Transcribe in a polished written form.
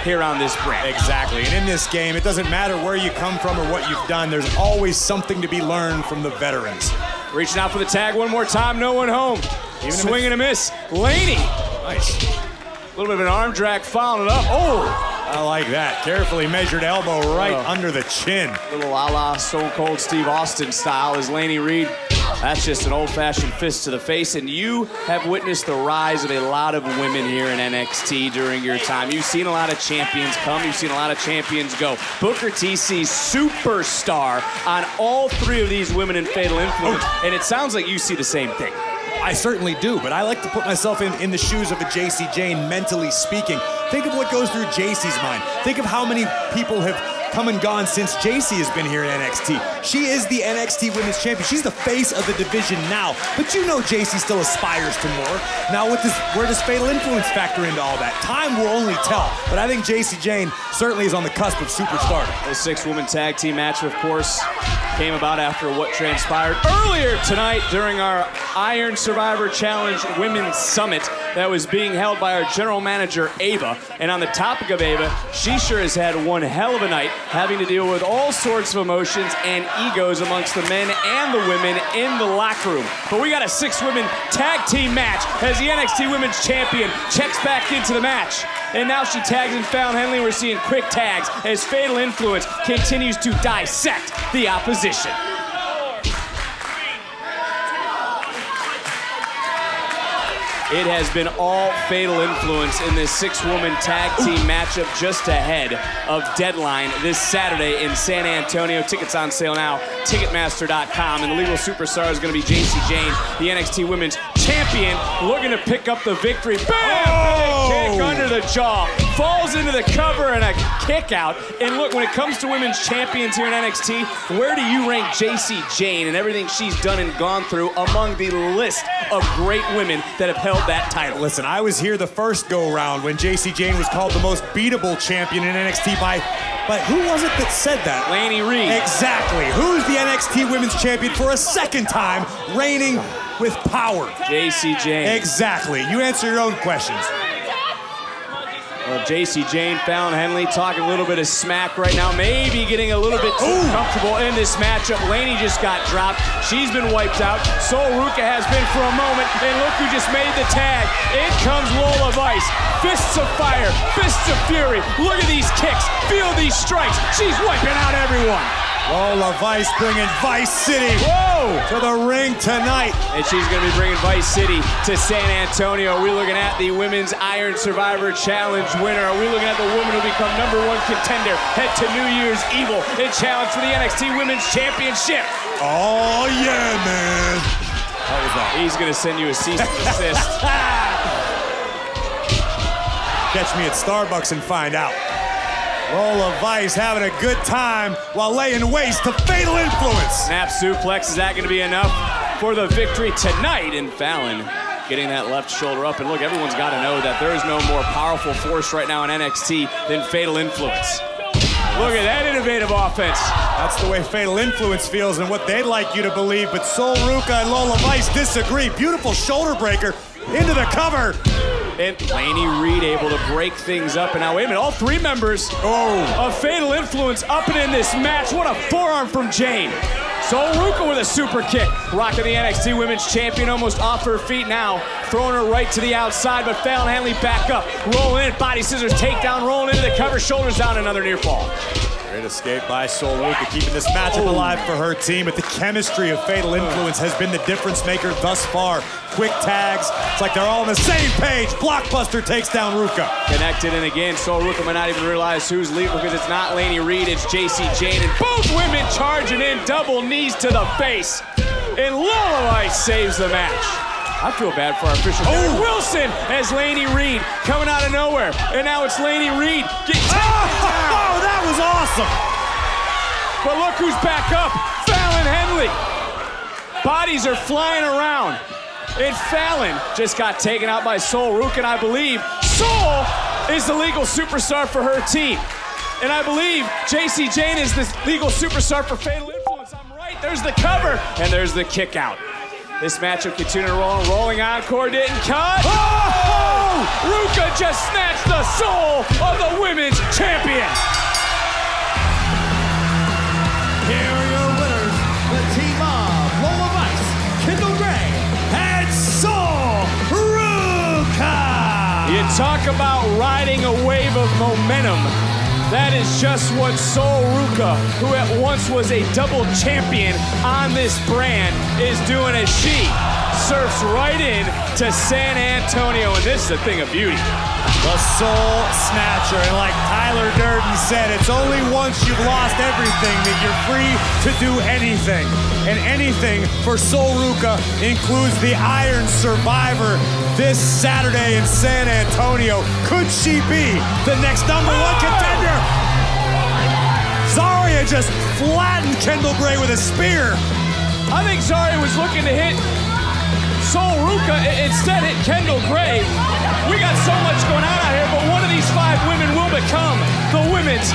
here on this brand. Exactly, and in this game, it doesn't matter where you come from or what you've done. There's always something to be learned from the veterans. Reaching out for the tag one more time, no one home. Swing and a miss. Laney. Nice. A little bit of an arm drag, following it up. Oh! I like that. Carefully measured elbow right under the chin. Little a la Stone Cold Steve Austin style as Laney Reed. That's just an old-fashioned fist to the face, and you have witnessed the rise of a lot of women here in NXT during your time. You've seen a lot of champions come, you've seen a lot of champions go. Booker T sees superstar on all three of these women in Fatal Influence, and it sounds like you see the same thing. I certainly do, but I like to put myself in the shoes of a JC Jane, mentally speaking. Think of what goes through JC's mind. Think of how many people have come and gone since JC has been here in NXT. She is the NXT Women's Champion. She's the face of the division now, but you know JC still aspires to more. Now, where does Fatal Influence factor into all that? Time will only tell, but I think JC Jane certainly is on the cusp of superstardom. The 6-woman tag team match, of course, came about after what transpired earlier tonight during our Iron Survivor Challenge Women's Summit that was being held by our general manager, Ava. And on the topic of Ava, she sure has had one hell of a night, having to deal with all sorts of emotions and egos amongst the men and the women in the locker room. But we got a 6-women tag team match as the NXT Women's Champion checks back into the match. And now she tags in Fallon Henley. We're seeing quick tags as Fatal Influence continues to dissect the opposition. It has been all Fatal Influence in this 6-woman tag team matchup just ahead of Deadline this Saturday in San Antonio. Tickets on sale now, Ticketmaster.com. And the legal superstar is going to be JC Jane, the NXT Women's Champion, looking to pick up the victory. Bam! Oh! Kick under the jaw. Falls into the cover and a kick out. And look, when it comes to women's champions here in NXT, where do you rank JC Jane and everything she's done and gone through among the list of great women that have held that title? Listen, I was here the first go-round when JC Jane was called the most beatable champion in NXT by who was it that said that? Laney Reed. Exactly. Who's the NXT Women's Champion for a second time, reigning with power? JC Jane. Exactly. You answer your own questions. Well, JC Jane, Fallon Henley talking a little bit of smack right now, maybe getting a little bit too comfortable in this matchup. Laney just got dropped. She's been wiped out. Sol Ruca has been for a moment, and look who just made the tag. In comes Lola Vice. Fists of fire, fists of fury. Look at these kicks. Feel these strikes. She's wiping out everyone. Lola Vice bringing Vice City to the ring tonight. And she's going to be bringing Vice City to San Antonio. Are we looking at the Women's Iron Survivor Challenge winner? Are we looking at the woman who become #1 contender, head to New Year's Evil and challenge for the NXT Women's Championship? Oh, yeah, man. What was that? He's going to send you a cease and desist. Catch me at Starbucks and find out. Lola Vice having a good time while laying waste to Fatal Influence. Snap suplex, is that going to be enough for the victory tonight? And Fallon getting that left shoulder up. And look, everyone's got to know that there is no more powerful force right now in NXT than Fatal Influence. Look at that innovative offense. That's the way Fatal Influence feels and what they'd like you to believe, but Sol Ruca and Lola Vice disagree. Beautiful shoulder breaker into the cover. And Laney Reed able to break things up. And now, wait a minute, all three members of Fatal Influence up and in this match. What a forearm from Jane. Sol Ruca with a super kick. Rocking the NXT Women's Champion almost off her feet now. Throwing her right to the outside, but Fallon Henley back up. Rolling in, body scissors, takedown, rolling into the cover, shoulders down, another near fall. Great escape by Sol Ruca, keeping this matchup alive for her team. But the chemistry of Fatal Influence has been the difference maker thus far. Quick tags. It's like they're all on the same page. Blockbuster takes down Ruca. Connected, and again, Sol Ruca might not even realize who's leaving because it's not Laney Reed, it's JC Jane. And both women charging in, double knees to the face. And Lola Vice saves the match. I feel bad for our official. Wilson as Laney Reed coming out of nowhere. And now it's Laney Reed getting taken down. Oh, that was awesome. But look who's back up. Fallon Henley. Bodies are flying around. And Fallon just got taken out by Sol Ruca. And I believe Sol is the legal superstar for her team. And I believe JC Jane is the legal superstar for Fatal Influence. I'm right. There's the cover. And there's the kick out. This matchup continuing to roll. Rolling encore didn't cut. Oh! Ruca just snatched the soul of the women's champion. Here are your winners, the team of Lola and Kendal and Sol Ruca. You talk about riding a wave of momentum. That is just what Sol Ruca, who at once was a double champion on this brand, is doing as she surfs right in to San Antonio, and this is a thing of beauty. The Soul Snatcher, and like Tyler Durden said, it's only once you've lost everything that you're free to do anything. And anything for Sol Ruca includes the Iron Survivor this Saturday in San Antonio. Could she be the next #1 contender? Zaria just flattened Kendal Gray with a spear. I think Zaria was looking to hit Sol Ruca, instead hit Kendal Gray. We got so much going on out here, but one of these 5 women will become the women's